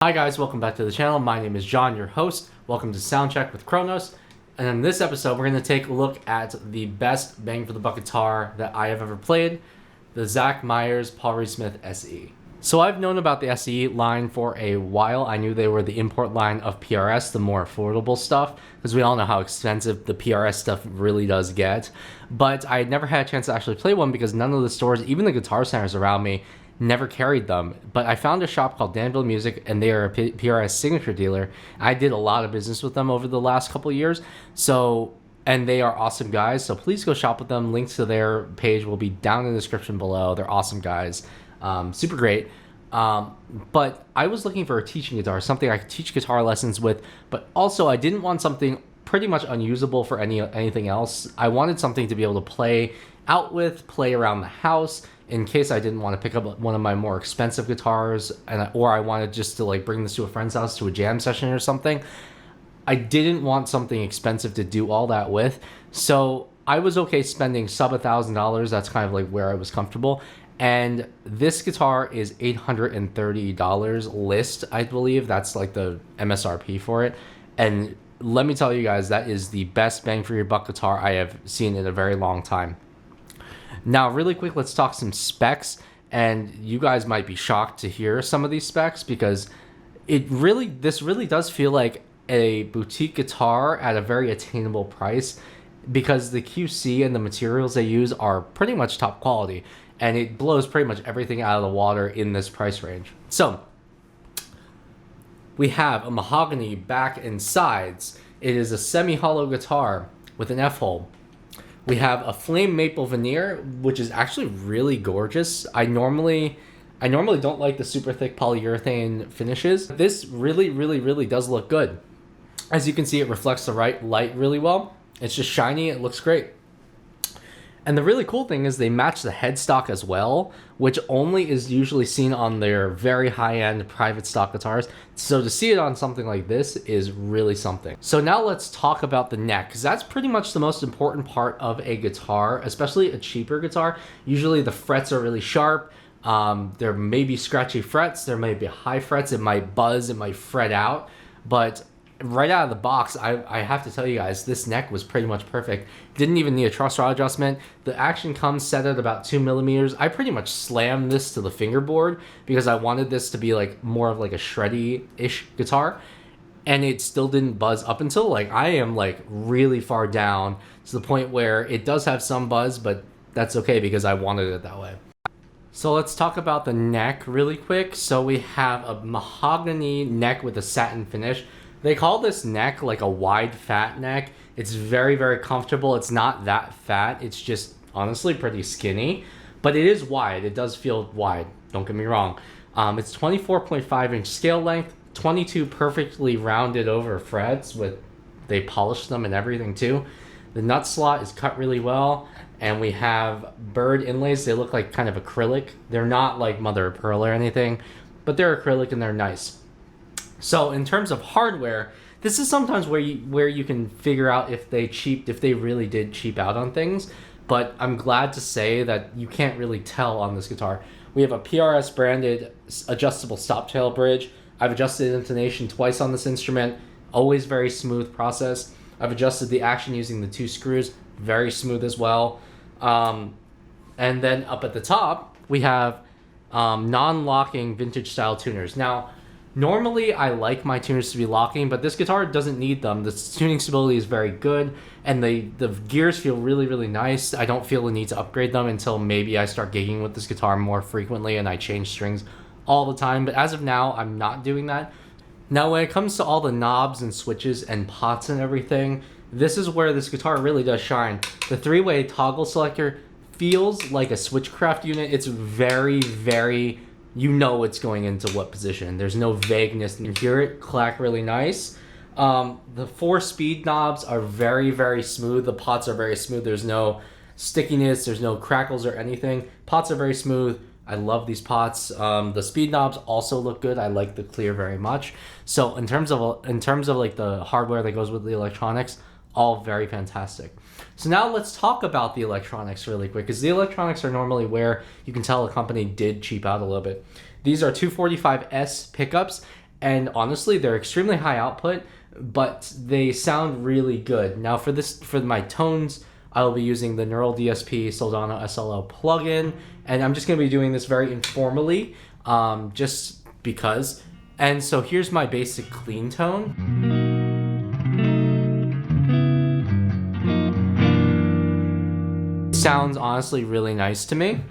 Hi guys, welcome back to the channel. My name is John, your host. Welcome to Soundcheck with Kronos. And in this episode, we're going to take a look at the best bang for the buck guitar that I have ever played, the Meyers Paul Reed Smith SE. So I've known about the SE line for a while. I knew they were the import line of PRS, the more affordable stuff, because we all know how expensive the PRS stuff really does get. But I had never had a chance to actually play one because none of the stores, even the guitar centers around me, never carried them. But I found a shop called Danville Music, and they are a PRS signature dealer. I did a lot of business with them over the last couple of years, and they are awesome guys, so please go shop with them. Links to their page will be down in the description below. They're awesome guys, super great. But I was looking for a teaching guitar, something I could teach guitar lessons with, but also I didn't want something pretty much unusable for anything else. I wanted something to be able to play out with, play around the house, in case I didn't want to pick up one of my more expensive guitars, or I wanted just to like bring this to a friend's house to a jam session or something. I didn't want something expensive to do all that with, so I was okay spending sub $1,000. That's kind of like where I was comfortable. And this guitar is $830 list, I believe. That's like the MSRP for it. And let me tell you guys, that is the best bang for your buck guitar I have seen in a very long time. Now, really quick, let's talk some specs, and you guys might be shocked to hear some of these specs because this really does feel like a boutique guitar at a very attainable price, because the QC and the materials they use are pretty much top quality, and it blows pretty much everything out of the water in this price range. So, we have a mahogany back and sides. It is a semi-hollow guitar with an F-hole. We have a flame maple veneer, which is actually really gorgeous. I normally don't like the super thick polyurethane finishes. This really does look good. As you can see, it reflects the right light really well. It's just shiny, it looks great. And the really cool thing is they match the headstock as well, which only is usually seen on their very high-end private stock guitars. So to see it on something like this is really something. So now let's talk about the neck, because that's pretty much the most important part of a guitar, especially a cheaper guitar. Usually the frets are really sharp. There may be scratchy frets, there may be high frets, it might buzz, it might fret out, but right out of the box, I have to tell you guys, this neck was pretty much perfect. Didn't even need a truss rod adjustment. The action comes set at about 2 millimeters. I pretty much slammed this to the fingerboard because I wanted this to be like more of like a shreddy-ish guitar, and it still didn't buzz up until like I am like really far down to the point where it does have some buzz, but that's okay because I wanted it that way. So let's talk about the neck really quick. So we have a mahogany neck with a satin finish. They call this neck like a wide fat neck. It's very comfortable. It's not that fat. It's just honestly pretty skinny, but it is wide. It does feel wide. Don't get me wrong. It's 24.5 inch scale length, 22 perfectly rounded over frets they polished them and everything too. The nut slot is cut really well, and we have bird inlays. They look like kind of acrylic. They're not like mother of pearl or anything, but they're acrylic and they're nice. So in terms of hardware, this is sometimes where you can figure out if they really did cheap out on things, but I'm glad to say that you can't really tell on this guitar. We have a PRS branded adjustable stop tail bridge. I've adjusted intonation twice on this instrument, always very smooth process. I've adjusted the action using the 2 screws, very smooth as well. And then up at the top, we have non-locking vintage style tuners. Now, normally, I like my tuners to be locking, but this guitar doesn't need them. The tuning stability is very good, and the gears feel really nice. I don't feel the need to upgrade them until maybe I start gigging with this guitar more frequently and I change strings all the time, but as of now, I'm not doing that. Now, when it comes to all the knobs and switches and pots and everything, this is where this guitar really does shine. The 3-way toggle selector feels like a Switchcraft unit. It's very you know it's going into what position. There's no vagueness. You hear it clack really nice. The 4 speed knobs are very smooth. The pots are very smooth. There's no stickiness. There's no crackles or anything. Pots are very smooth. I love these pots. The speed knobs also look good. I like the clear very much. So in terms of like the hardware that goes with the electronics, all very fantastic. So now let's talk about the electronics really quick, because the electronics are normally where you can tell a company did cheap out a little bit. These are 245S pickups, and honestly, they're extremely high output, but they sound really good. Now for my tones, I will be using the Neural DSP Soldano SLO plugin, and I'm just going to be doing this very informally, just because. And so here's my basic clean tone. Sounds honestly really nice to me.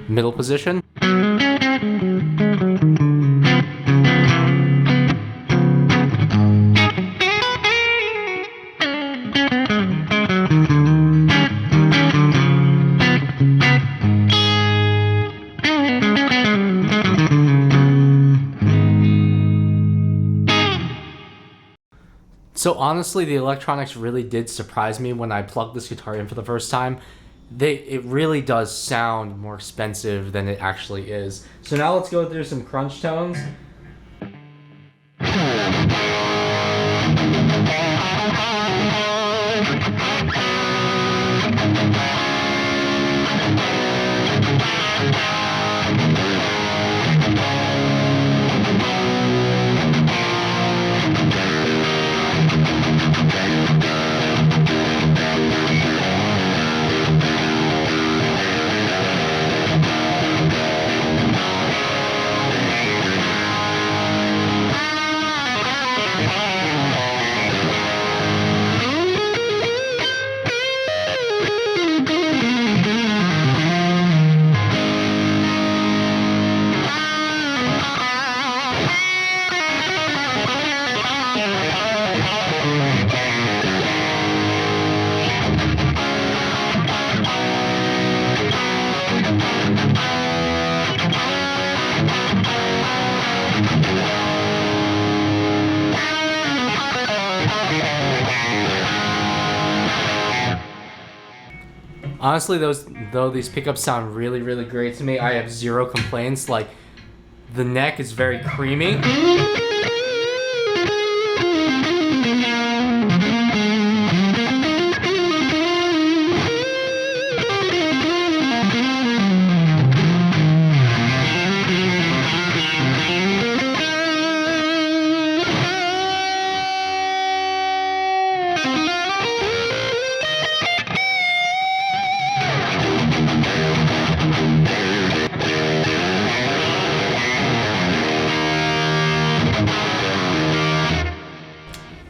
Middle position. So honestly, the electronics really did surprise me when I plugged this guitar in for the first time. It really does sound more expensive than it actually is. So now let's go through some crunch tones. Honestly, though these pickups sound really, really great to me, I have zero complaints. Like, the neck is very creamy.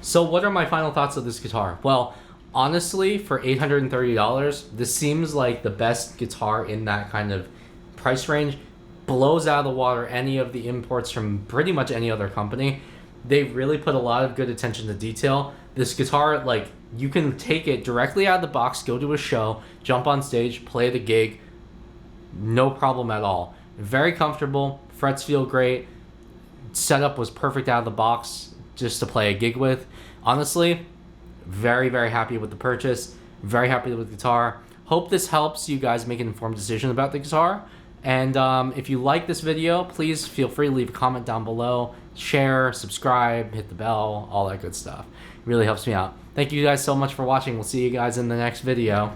So what are my final thoughts of this guitar? Well, honestly, for $830, this seems like the best guitar in that kind of price range. Blows out of the water any of the imports from pretty much any other company. They really put a lot of good attention to detail. This guitar, like, you can take it directly out of the box, go to a show, jump on stage, play the gig, no problem at all. Very comfortable, frets feel great, setup was perfect out of the box just to play a gig with. Honestly, very, very happy with the purchase, very happy with the guitar. Hope this helps you guys make an informed decision about the guitar. And if you like this video, please feel free to leave a comment down below, share, subscribe, hit the bell, all that good stuff. It really helps me out. Thank you guys so much for watching. We'll see you guys in the next video.